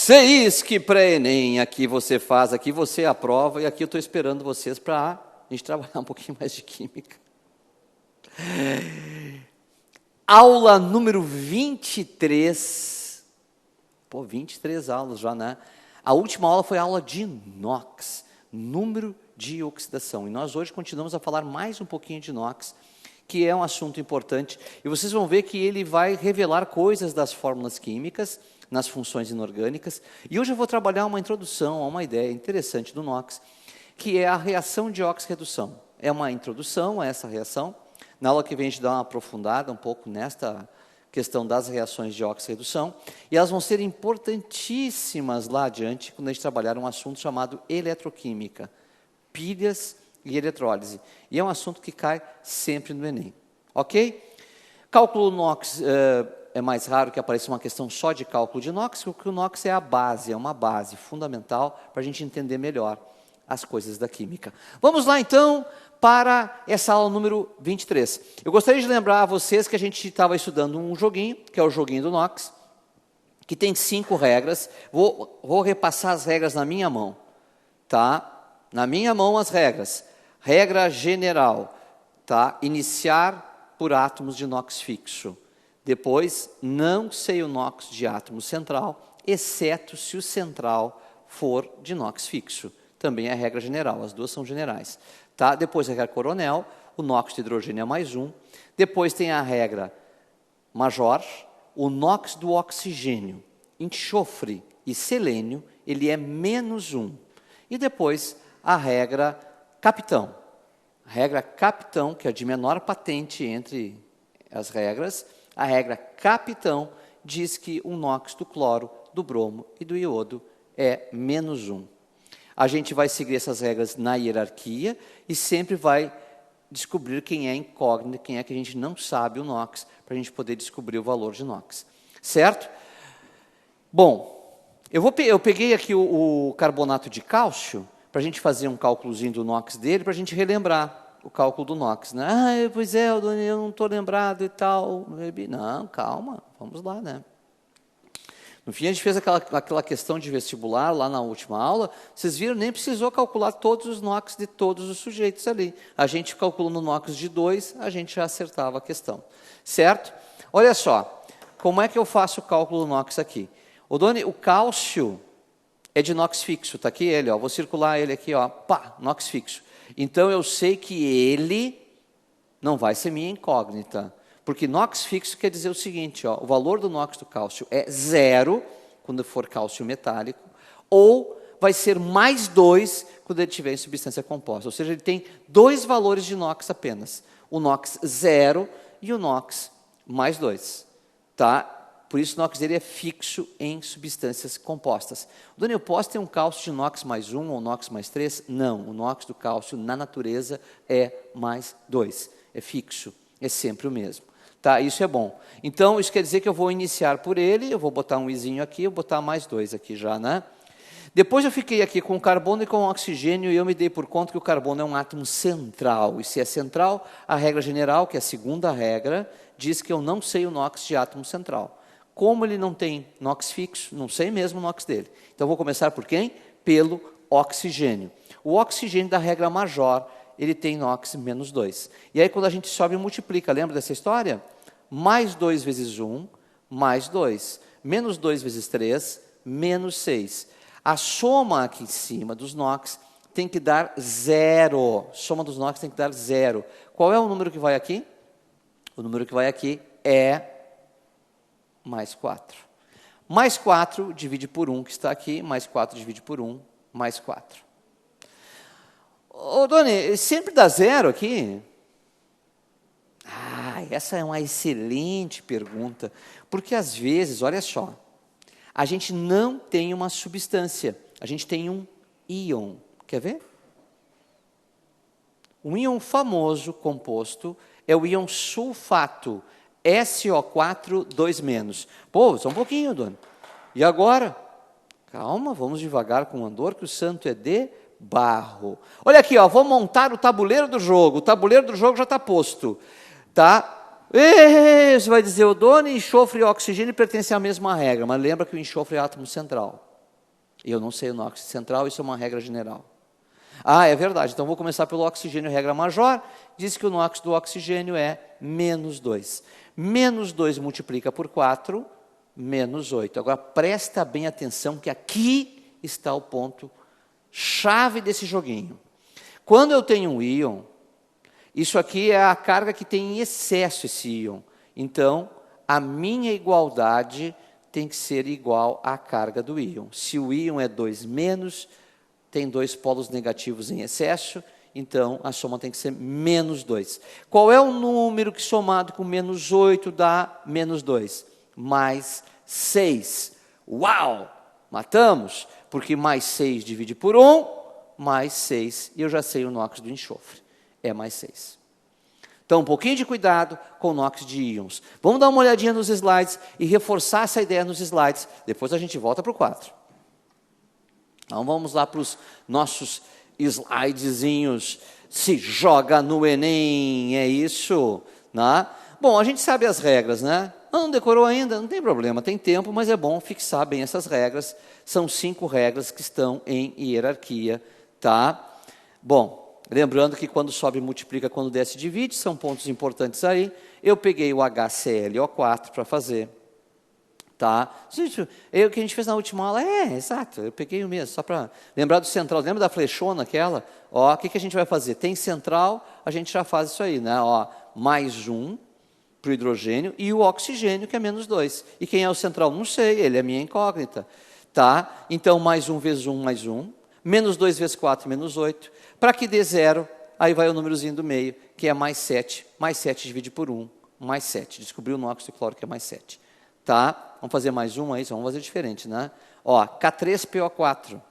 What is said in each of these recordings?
CEISC pré-ENEM, aqui você faz, aqui você aprova, e aqui eu estou esperando vocês para a gente trabalhar um pouquinho mais de química. Aula número 23. Pô, 23 aulas já, né? A última aula foi a aula de NOx, número de oxidação. E nós hoje continuamos a falar mais um pouquinho de NOx, que é um assunto importante. E vocês vão ver que ele vai revelar coisas das fórmulas químicas, nas funções inorgânicas. E hoje eu vou trabalhar uma introdução a uma ideia interessante do NOx, que é a reação de oxirredução. É uma introdução a essa reação. Na aula que vem a gente dá uma aprofundada um pouco nesta questão das reações de oxirredução, e elas vão ser importantíssimas lá adiante, quando a gente trabalhar um assunto chamado eletroquímica, pilhas e eletrólise. E é um assunto que cai sempre no Enem, ok? Cálculo NOx é mais raro que apareça uma questão só de cálculo de NOx, porque o NOx é a base, é uma base fundamental para a gente entender melhor as coisas da química. Vamos lá, então, para essa aula número 23. Eu gostaria de lembrar a vocês que a gente estava estudando um joguinho, que é o joguinho do NOx, que tem 5 regras. Vou repassar as regras na minha mão, tá? Na minha mão as regras. Regra general, tá? Iniciar por átomos de NOx fixo. Depois, não sei o NOx de átomo central, exceto se o central for de NOx fixo. Também é a regra general, as duas são generais. Tá? Depois a regra coronel, o NOx de hidrogênio é mais 1. Depois tem a regra major, o NOx do oxigênio, enxofre e selênio, ele é menos 1. E depois a regra capitão. A regra capitão, que é a de menor patente entre as regras, a regra capitão diz que o NOx do cloro, do bromo e do iodo é menos 1. A gente vai seguir essas regras na hierarquia e sempre vai descobrir quem é incógnito, quem é que a gente não sabe o NOx, para a gente poder descobrir o valor de NOx. Certo? Bom, eu peguei aqui o carbonato de cálcio, para a gente fazer um cálculozinho do NOx dele, para a gente relembrar o cálculo do NOx. Né? Ah, pois é, eu não estou lembrado e tal. Não, calma, vamos lá, né? No fim, a gente fez aquela questão de vestibular lá na última aula. Vocês viram, nem precisou calcular todos os NOx de todos os sujeitos ali. A gente calculou no NOx de 2, a gente já acertava a questão. Certo? Olha só, como é que eu faço o cálculo do NOx aqui? O cálcio é de NOx fixo, está aqui ele, ó, vou circular ele aqui, ó, pá, NOx fixo. Então, eu sei que ele não vai ser minha incógnita. Porque NOx fixo quer dizer o seguinte, ó, o valor do NOx do cálcio é 0, quando for cálcio metálico, ou vai ser mais 2 quando ele estiver em substância composta. Ou seja, ele tem 2 valores de NOx apenas. O NOx 0 e o NOx mais 2. Tá? Por isso o NOx dele é fixo em substâncias compostas. Dona, eu posso ter um cálcio de NOx mais 1 ou NOx mais 3? Não, o NOx do cálcio na natureza é mais 2. É fixo, é sempre o mesmo. Tá, isso é bom. Então, isso quer dizer que eu vou iniciar por ele, eu vou botar um izinho aqui, eu vou botar mais 2 aqui já, né? Depois eu fiquei aqui com o carbono e com o oxigênio, e eu me dei por conta que o carbono é um átomo central. E se é central, a regra general, que é a segunda regra, diz que eu não sei o NOx de átomo central. Como ele não tem NOx fixo, não sei mesmo o NOx dele. Então, eu vou começar por quem? Pelo oxigênio. O oxigênio da regra major, ele tem NOx menos 2. E aí, quando a gente sobe e multiplica, lembra dessa história? Mais 2 vezes 1, mais 2. Menos 2 vezes 3, menos 6. A soma aqui em cima dos NOx tem que dar 0. Soma dos NOx tem que dar 0. Qual é o número que vai aqui? O número que vai aqui é mais 4. Mais 4 divide por 1, que está aqui, mais 4 divide por 1, mais 4. Ô, Doni, sempre dá 0 aqui? Ah, essa é uma excelente pergunta, porque às vezes, olha só, a gente não tem uma substância, a gente tem um íon. Quer ver? Um íon famoso composto é o íon sulfato, SO4 2-. Pô, só um pouquinho, Doni. E agora? Calma, vamos devagar com o andor, que o santo é de barro. Olha aqui, ó, vou montar o tabuleiro do jogo. O tabuleiro do jogo já está posto. Tá? Você vai dizer, o Doni, enxofre e oxigênio pertencem à mesma regra, mas lembra que o enxofre é átomo central. E eu não sei o NOx central, isso é uma regra general. Ah, é verdade, então vou começar pelo oxigênio, regra major, diz que o NOx do oxigênio é menos 2. Menos 2 multiplica por 4, menos 8. Agora, presta bem atenção que aqui está o ponto chave desse joguinho. Quando eu tenho um íon, isso aqui é a carga que tem em excesso esse íon. Então, a minha igualdade tem que ser igual à carga do íon. Se o íon é 2 menos, tem 2 polos negativos em excesso, então a soma tem que ser menos 2. Qual é o número que somado com menos 8 dá menos 2? Mais 6. Uau! Matamos, porque mais 6 divide por 1, mais 6, e eu já sei o NOx do enxofre, é mais 6. Então, um pouquinho de cuidado com o NOx de íons. Vamos dar uma olhadinha nos slides e reforçar essa ideia nos slides, depois a gente volta para o 4. Então, vamos lá para os nossos slidezinhos. Se joga no Enem, é isso? Né? Bom, a gente sabe as regras, né? Não decorou ainda? Não tem problema, tem tempo, mas é bom fixar bem essas regras. São 5 regras que estão em hierarquia, tá? Bom, lembrando que quando sobe multiplica, quando desce divide, são pontos importantes aí. Eu peguei o HClO4 para fazer. Tá? Gente, o que a gente fez na última aula, exato, eu peguei o mesmo, só para lembrar do central, lembra da flechona aquela? Ó, o que a gente vai fazer? Tem central, a gente já faz isso aí, né? Ó, mais 1 para o hidrogênio e o oxigênio, que é menos 2. E quem é o central? Não sei, ele é minha incógnita. Tá? Então, mais 1 vezes 1, mais 1. Menos 2 vezes 4, menos 8. Para que dê 0, aí vai o númerozinho do meio, que é mais 7. Mais 7 divide por 1, mais 7. Descobriu o NOx do cloro, que é mais 7. Tá? Vamos fazer mais um aí, vamos fazer diferente, né? Ó, K3PO4.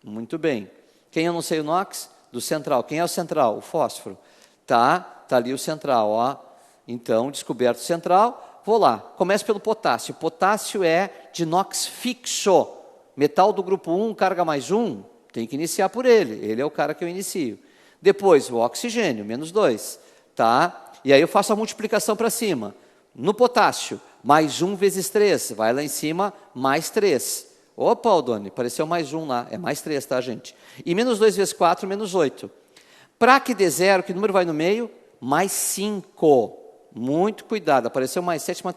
Muito bem. Quem eu não sei o NOx? Do central. Quem é o central? O fósforo. Tá? Tá ali o central, ó. Então, descoberto o central. Vou lá. Começo pelo potássio. Potássio é de NOx fixo. Metal do grupo 1, carga mais 1. Tem que iniciar por ele. Ele é o cara que eu inicio. Depois, o oxigênio, menos 2. Tá? E aí eu faço a multiplicação para cima. No potássio, mais 1 vezes 3, vai lá em cima, mais 3. Opa, Aldoni, apareceu mais 1 lá, é mais 3, tá, gente? E menos 2 vezes 4, menos 8. Para que dê 0, que número vai no meio? Mais 5. Muito cuidado, apareceu mais 7, mas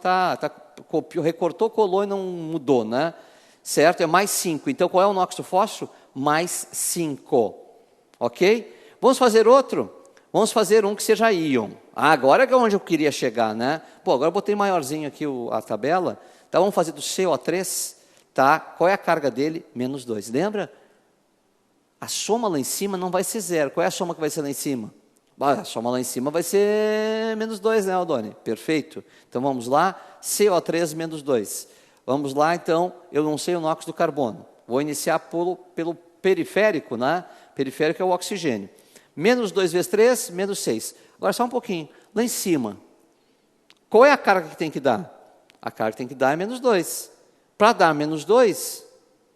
copiou, recortou, colou e não mudou, né? Certo? É mais 5. Então, qual é o NOx do fósforo? Mais 5. Ok? Vamos fazer outro? Vamos fazer um que seja íon. Agora é onde eu queria chegar, né? Pô, agora eu botei maiorzinho aqui a tabela. Então, vamos fazer do CO3, tá? Qual é a carga dele? Menos 2. Lembra? A soma lá em cima não vai ser 0. Qual é a soma que vai ser lá em cima? A soma lá em cima vai ser menos 2, né, Aldoni? Perfeito. Então, vamos lá. CO3 menos 2. Vamos lá, então. Eu não sei o NOx do carbono. Vou iniciar pelo periférico, né? Periférico é o oxigênio. Menos 2 vezes 3, menos 6. Agora, só um pouquinho. Lá em cima, qual é a carga que tem que dar? A carga que tem que dar é menos 2. Para dar menos 2,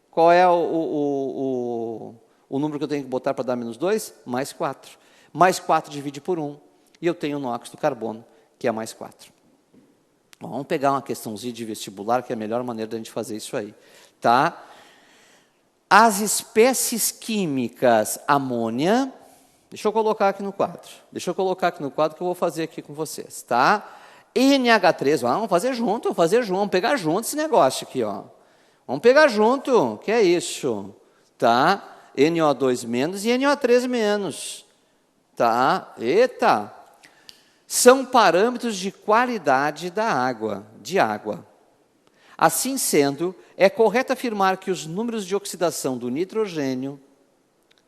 qual é o número que eu tenho que botar para dar menos 2? Mais 4. Mais 4 divide por 1. E eu tenho o NOx do carbono, que é mais 4. Bom, vamos pegar uma questãozinha de vestibular, que é a melhor maneira da gente fazer isso aí. Tá? As espécies químicas amônia... Deixa eu colocar aqui no quadro. Deixa eu colocar aqui no quadro que eu vou fazer aqui com vocês, tá? NH3, vamos fazer junto, vamos pegar junto esse negócio aqui, ó. Vamos pegar junto, que é isso, tá? NO2 menos e NO3 menos, tá? Eita! São parâmetros de qualidade da água, de água. Assim sendo, é correto afirmar que os números de oxidação do nitrogênio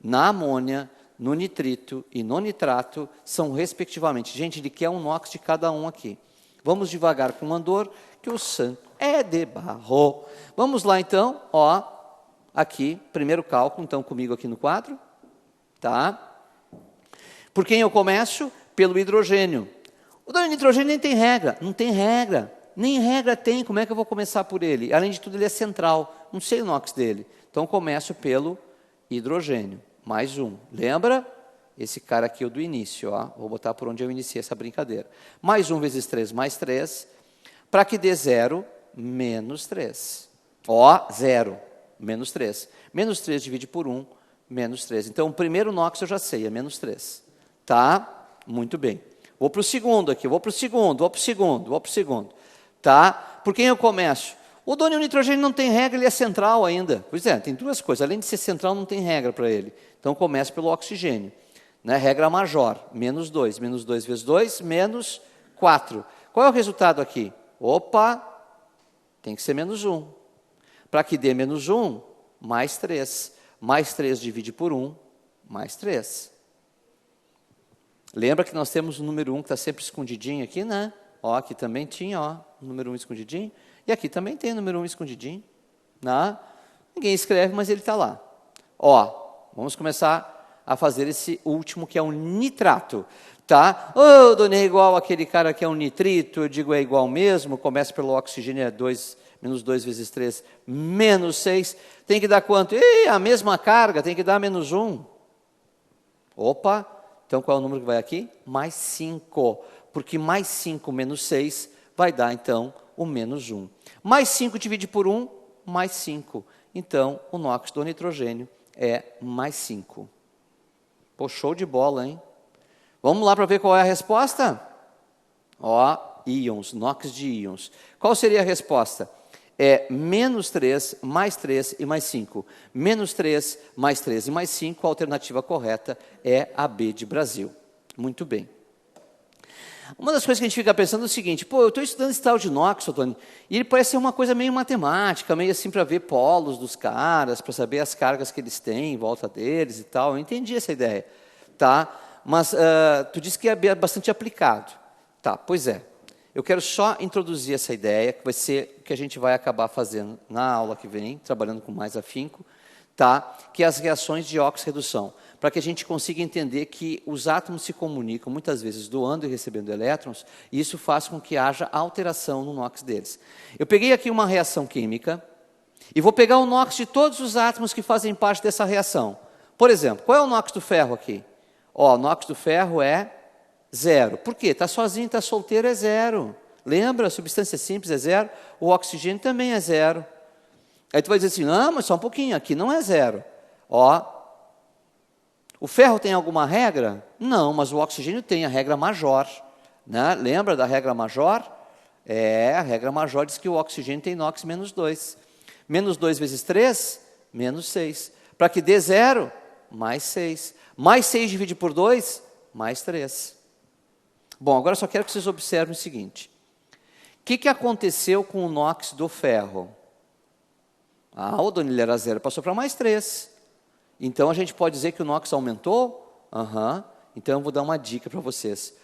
na amônia, no nitrito e no nitrato são respectivamente. Gente, ele quer um NOx de cada um aqui. Vamos devagar com o andor, que o santo é de barro. Vamos lá, então, ó, aqui, primeiro cálculo, então, comigo aqui no quadro, tá? Por quem eu começo? Pelo hidrogênio. O do nitrogênio nem tem regra, não tem regra, nem regra tem, como é que eu vou começar por ele? Além de tudo, ele é central, não sei o NOx dele. Então, começo pelo hidrogênio. Mais 1. Lembra? Esse cara aqui é o do início, ó. Vou botar por onde eu iniciei essa brincadeira. Mais 1 vezes 3, mais 3. Para que dê 0, menos 3. Ó, 0. menos 3. Menos 3 divide por 1, menos 3. Então, o primeiro NOx eu já sei, é menos 3. Tá? Muito bem. Vou para o segundo aqui, vou para o segundo. Tá? Por quem eu começo? O do nitrogênio não tem regra, ele é central ainda. Pois é, tem duas coisas. Além de ser central, não tem regra para ele. Então, começa pelo oxigênio. Né? Regra major, menos 2. Menos 2 vezes 2, menos 4. Qual é o resultado aqui? Opa, tem que ser menos 1. Para que dê menos 1, mais 3. Mais 3 divide por 1, mais 3. Lembra que nós temos o número 1 que está sempre escondidinho aqui, né? Ó, aqui também tinha, ó, o número 1 escondidinho. E aqui também tem o número 1 escondidinho. Né? Ninguém escreve, mas ele está lá. Ó, vamos começar a fazer esse último, que é um nitrato. Tá? Oh, Doni, é igual aquele cara que é um nitrito. Eu digo, é igual mesmo. Começa pelo oxigênio, é 2, menos 2 vezes 3, menos 6. Tem que dar quanto? Ih, a mesma carga, tem que dar menos 1. Opa, então qual é o número que vai aqui? Mais 5. Porque mais 5 menos 6 vai dar, então, o menos 1. Mais 5 divide por 1, mais 5. Então, o NOx do nitrogênio é mais 5. Pô, show de bola, hein? Vamos lá para ver qual é a resposta? Ó, íons, NOx de íons. Qual seria a resposta? É menos 3, mais 3 e mais 5. Menos 3, mais 3 e mais 5, a alternativa correta é a B de Brasil. Muito bem. Uma das coisas que a gente fica pensando é o seguinte, pô, eu estou estudando esse tal de NOx, Tony, e ele parece ser uma coisa meio matemática, meio assim para ver polos dos caras, para saber as cargas que eles têm em volta deles e tal. Eu entendi essa ideia, tá? Mas tu disse que é bastante aplicado. Tá, pois é. Eu quero só introduzir essa ideia, que vai ser o que a gente vai acabar fazendo na aula que vem, trabalhando com mais afinco, tá? Que é as reações de óxido-redução, para que a gente consiga entender que os átomos se comunicam, muitas vezes, doando e recebendo elétrons, e isso faz com que haja alteração no NOx deles. Eu peguei aqui uma reação química, e vou pegar o NOx de todos os átomos que fazem parte dessa reação. Por exemplo, qual é o NOx do ferro aqui? Ó, o NOx do ferro é 0. Por quê? Está sozinho, está solteiro, é 0. Lembra? A substância simples é 0. O oxigênio também é 0. Aí tu vai dizer assim, não, mas só um pouquinho, aqui não é 0. Ó, o ferro tem alguma regra? Não, mas o oxigênio tem a regra major. Né? Lembra da regra major? A regra major diz que o oxigênio tem NOx menos 2. Menos 2 vezes 3, menos 6. Para que dê 0, mais 6. Mais 6 divide por 2, mais 3. Bom, agora eu só quero que vocês observem o seguinte. O que aconteceu com o NOx do ferro? Ah, o Doni era 0, passou para mais 3. Então, a gente pode dizer que o NOx aumentou? Aham. Então, eu vou dar uma dica para vocês.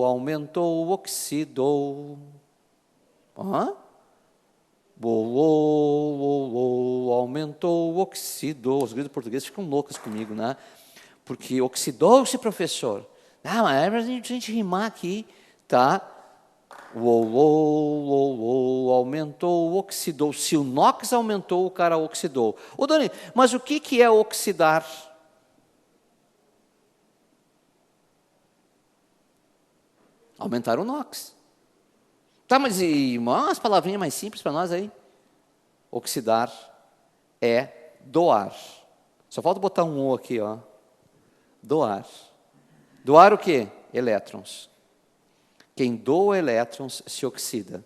Aumentou, oxidou. Aham. Aumentou, oxidou. Os gringos portugueses ficam loucos comigo, né? Porque oxidou-se, professor. Ah, mas é para a gente rimar aqui, tá? Aumentou, oxidou. Se o NOx aumentou, o cara oxidou. Ô, Doni, mas o que é oxidar? Aumentar o NOx. Tá, mas umas palavrinhas mais simples para nós aí. Oxidar é doar. Só falta botar um O aqui, ó. Doar. Doar o quê? Elétrons. Quem doa elétrons se oxida.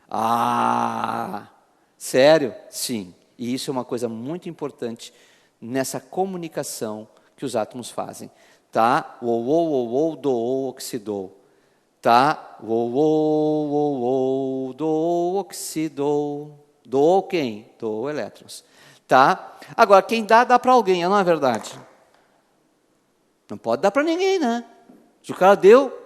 Ah, sério? Sim. E isso é uma coisa muito importante nessa comunicação que os átomos fazem. Tá? Doou, oxidou. Tá? Doou, oxidou. Doou quem? Doou elétrons. Tá? Agora, quem dá para alguém, não é verdade? Não pode dar para ninguém, né? Se o cara deu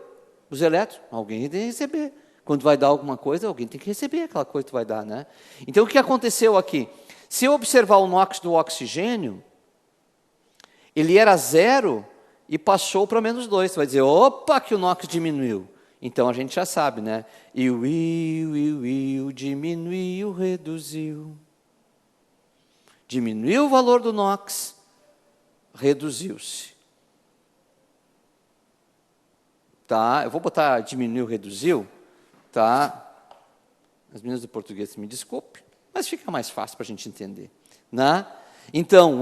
os elétrons, alguém tem que receber. Quando vai dar alguma coisa, alguém tem que receber aquela coisa que tu vai dar, né? Então, o que aconteceu aqui? Se eu observar o NOx do oxigênio, ele era 0 e passou para menos 2. Você vai dizer, opa, que o NOx diminuiu. Então, a gente já sabe, né? Diminuiu, reduziu. Diminuiu o valor do NOx, reduziu-se. Tá? Eu vou botar diminuiu, reduziu, tá? As meninas do português me desculpem, mas fica mais fácil para a gente entender, né? Então,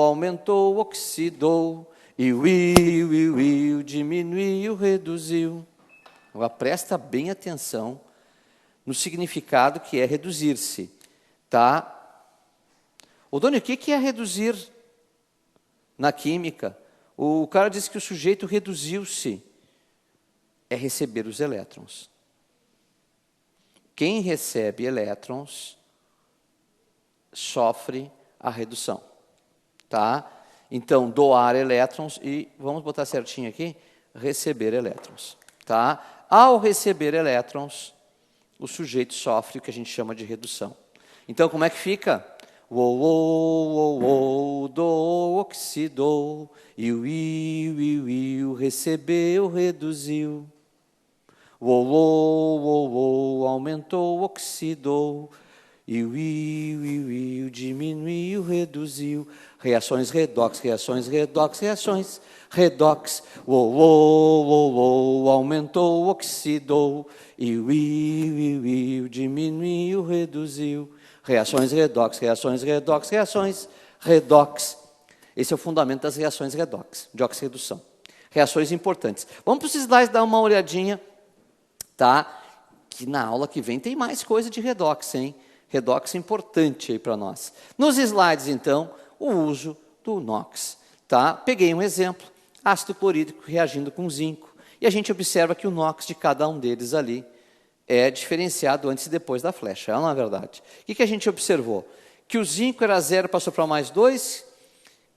aumentou, oxidou, e diminuiu, reduziu. Agora, presta bem atenção no significado que é reduzir-se, tá? Ô, Doni, o que é reduzir na química? O cara disse que o sujeito reduziu-se. É receber os elétrons. Quem recebe elétrons sofre a redução, tá? Então, doar elétrons e, vamos botar certinho aqui, receber elétrons, tá? Ao receber elétrons, o sujeito sofre o que a gente chama de redução. Então, como é que fica? Do, oxidou, recebeu, reduziu. Aumentou, oxidou, diminuiu, reduziu. Reações redox, reações redox, reações redox. Aumentou, oxidou, diminuiu, reduziu. Reações redox, reações redox, reações redox. Esse é o fundamento das reações redox, de oxirredução. Reações importantes. Vamos para os slides dar uma olhadinha, tá? Que na aula que vem tem mais coisa de redox, hein? Redox importante aí para nós. Nos slides, então, o uso do NOx, tá? Peguei um exemplo, ácido clorídrico reagindo com zinco, e a gente observa que o NOx de cada um deles ali é diferenciado antes e depois da flecha, não é verdade? O que a gente observou? Que o zinco era 0, passou para mais 2,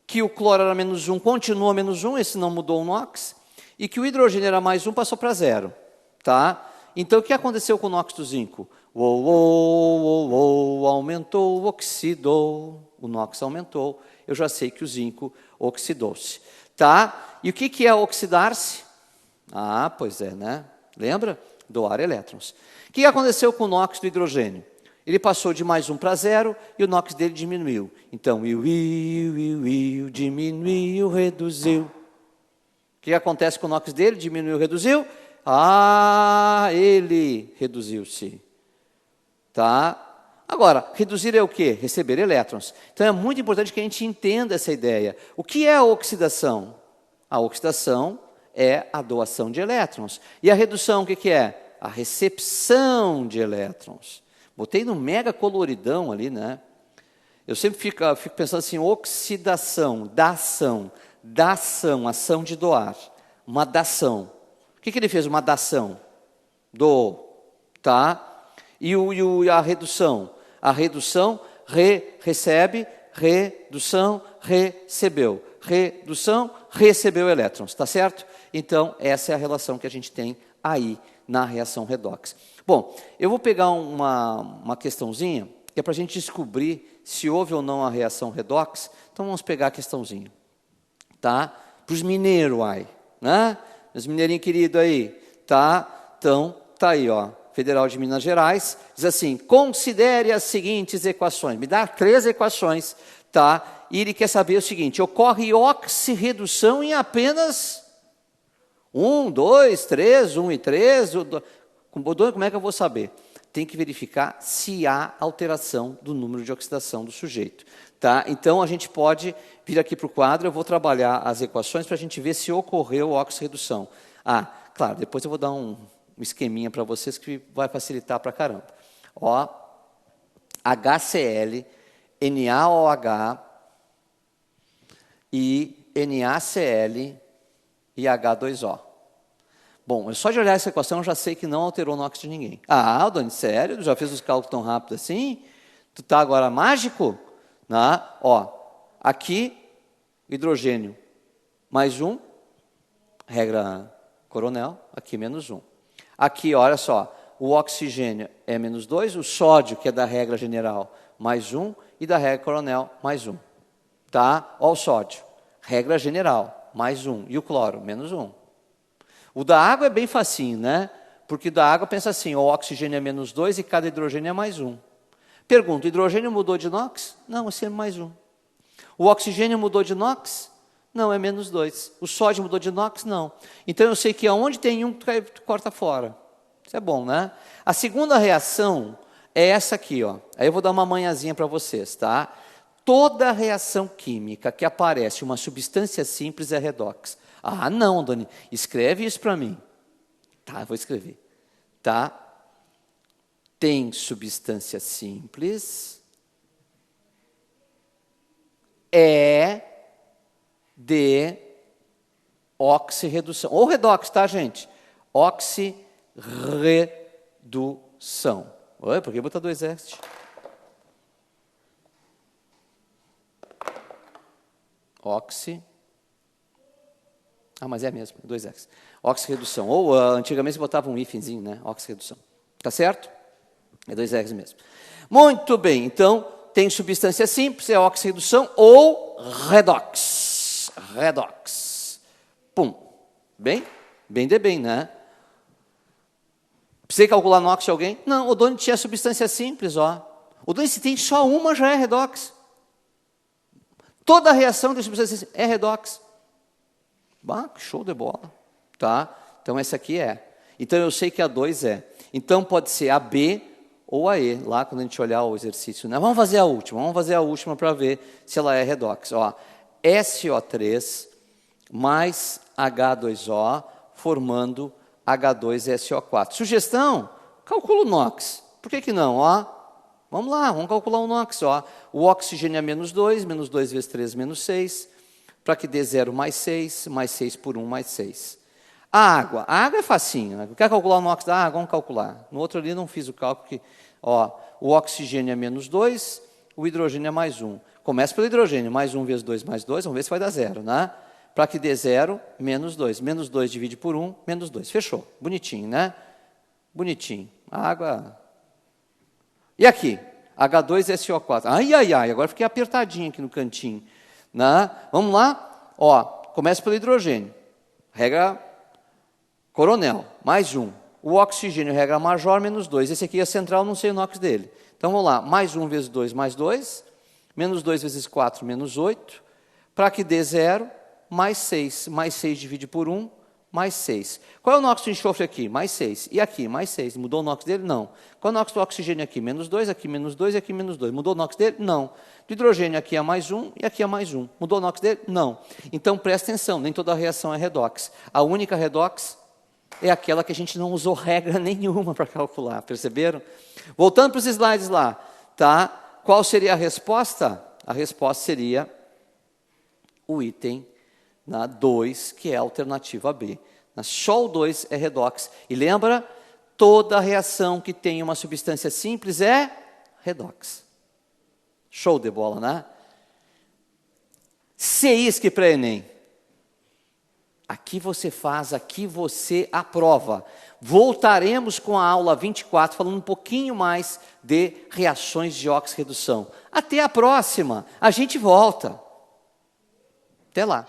que o cloro era menos 1, continua menos 1, esse não mudou o NOx, e que o hidrogênio era mais 1, passou para 0, tá? Então, o que aconteceu com o NOx do zinco? Aumentou, oxidou, o NOx aumentou, eu já sei que o zinco oxidou-se, tá? E o que é oxidar-se? Ah, pois é, né? Lembra? Doar elétrons. O que aconteceu com o NOx do hidrogênio? Ele passou de mais 1 para 0 e o NOx dele diminuiu. Então, diminuiu, reduziu. O que acontece com o NOx dele? Diminuiu, reduziu? Ah, ele reduziu-se. Tá? Agora, reduzir é o quê? Receber elétrons. Então, é muito importante que a gente entenda essa ideia. O que é a oxidação? A oxidação é a doação de elétrons. E a redução, o que é? A recepção de elétrons. Botei no mega coloridão ali, né? Eu sempre fico pensando assim, oxidação, dação, ação de doar, uma dação. O que ele fez? Uma dação. Doou, tá? E a redução? A redução, recebe, redução, recebeu. Redução, recebeu elétrons, tá certo? Então, essa é a relação que a gente tem aí na reação redox. Bom, eu vou pegar uma questãozinha, que é para a gente descobrir se houve ou não a reação redox. Então, vamos pegar a questãozinha, tá? Para os mineiros, né? Os mineirinhos queridos aí, tá? Então, tá aí, ó, Federal de Minas Gerais, diz assim, considere as seguintes equações. Me dá 3 equações, tá? E ele quer saber o seguinte, ocorre oxirredução em apenas 1, 2, 3, 1 e 3. Como é que eu vou saber? Tem que verificar se há alteração do número de oxidação do sujeito. Tá? Então, a gente pode vir aqui para o quadro, eu vou trabalhar as equações para a gente ver se ocorreu oxirredução. Ah, claro, depois eu vou dar um esqueminha para vocês que vai facilitar para caramba. Ó, HCl, NaOH e NaCl e H2O. Bom, só de olhar essa equação eu já sei que não alterou o NOx de ninguém. Ah, Doni, sério? Tu já fez os cálculos tão rápido assim? Tu tá agora mágico? Né? Ó, aqui, hidrogênio mais 1, regra Coronel, aqui menos 1. Aqui, olha só, o oxigênio é menos 2, o sódio, que é da regra general, mais 1, e da regra Coronel, mais 1. Tá? Ó o sódio, regra general, mais 1. E o cloro, menos 1. O da água é bem facinho, né? Porque da água pensa assim, o oxigênio é menos 2 e cada hidrogênio é mais 1. Pergunta, o hidrogênio mudou de NOx? Não, é sempre mais 1. O oxigênio mudou de NOx? Não, é menos 2. O sódio mudou de NOx? Não. Então eu sei que aonde tem 1, tu corta fora. Isso é bom, né? A segunda reação é essa aqui, ó. Aí eu vou dar uma manhãzinha para vocês, tá? Toda reação química que aparece uma substância simples é redox. Ah, não, Dani, escreve isso para mim. Tá, vou escrever. Tá? Tem substância simples, é de oxirredução. Ou redox, tá, gente? Oxirredução. Oi, por que botar 2 S? Mas é mesmo, 2 X. Oxirredução. Ou antigamente você botava um hífenzinho, né? Oxirredução. Tá certo? É 2 X mesmo. Muito bem, então, tem substância simples, é oxirredução ou redox. Redox. Pum. Bem? Bem de bem, né? Precisei calcular NOx de alguém? Não, o Doni tinha substância simples, ó. O Doni, se tem só uma, já é redox. Toda reação tem substância simples, é redox. Bah, que show de bola. Tá? Então, essa aqui é. Então, eu sei que a 2 é. Então, pode ser a B ou a E, lá quando a gente olhar o exercício. Né? Vamos fazer a última para ver se ela é redox. Ó, SO3 mais H2O formando H2SO4. Sugestão? Calcula o NOx. Por que não? Ó, vamos lá, vamos calcular o NOx. Ó. O oxigênio é menos 2 vezes 3, menos 6. Para que dê 0 mais 6 por 1 mais 6. A água é facinho. Né? Quer calcular o NOx da água? Vamos calcular. No outro ali não fiz o cálculo. Que, ó, o oxigênio é menos 2, o hidrogênio é mais 1. Começa pelo hidrogênio, mais 1 vezes 2 mais 2, vamos ver se vai dar 0. Né? Para que dê 0, menos 2. Menos 2 divide por 1, menos 2. Fechou. Bonitinho, né? Bonitinho. A água... E aqui? H2SO4. Agora fiquei apertadinho aqui no cantinho. Né? Vamos lá? Ó, começa pelo hidrogênio. Regra coronel, mais 1. O oxigênio, regra major, menos 2. Esse aqui é central, não sei o NOx dele. Então, vamos lá. Mais 1 vezes 2, mais 2. Menos 2 vezes 4, menos 8. Para que dê 0, mais 6. Mais 6 divide por 1, mais 6. Qual é o NOx do enxofre aqui? Mais 6. E aqui? Mais 6. Mudou o NOx dele? Não. Qual é o NOx do oxigênio aqui? Menos 2, aqui menos 2 e aqui menos 2. Mudou o NOx dele? Não. Do hidrogênio aqui é mais 1 e aqui é mais 1. Mudou o NOx dele? Não. Então, presta atenção, nem toda reação é redox. A única redox é aquela que a gente não usou regra nenhuma para calcular, perceberam? Voltando para os slides lá, tá? Qual seria a resposta? A resposta seria o item 2, que é a alternativa B. Só o 2 é redox. E lembra, toda reação que tem uma substância simples é redox. Show de bola, né? CISC para Enem. Aqui você faz, aqui você aprova. Voltaremos com a aula 24, falando um pouquinho mais de reações de oxirredução. Até a próxima. A gente volta. Até lá.